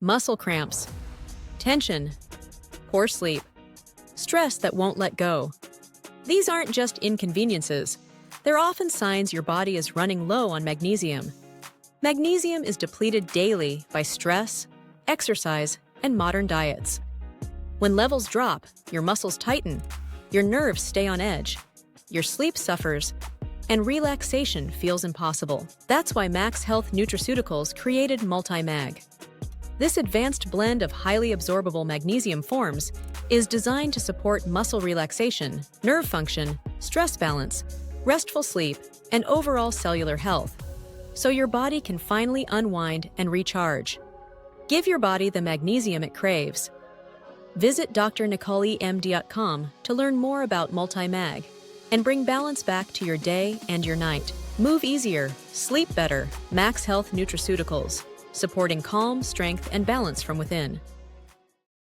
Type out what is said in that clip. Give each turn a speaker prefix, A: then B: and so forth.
A: muscle cramps, tension, poor sleep, stress that won't let go. These aren't just inconveniences. They're often signs your body is running low on magnesium. Magnesium is depleted daily by stress, exercise, and modern diets. When levels drop, your muscles tighten, your nerves stay on edge, your sleep suffers, and relaxation feels impossible. That's why MaxHealth Nutraceuticals created Multi Mag. This advanced blend of highly absorbable magnesium forms is designed to support muscle relaxation, nerve function, stress balance, restful sleep, and overall cellular health, so your body can finally unwind and recharge. Give your body the magnesium it craves. Visit drnicolemd.com to learn more about Multi Mag and bring balance back to your day and your night. Move easier, sleep better. MaxHealth Nutraceuticals, supporting calm, strength, and balance from within.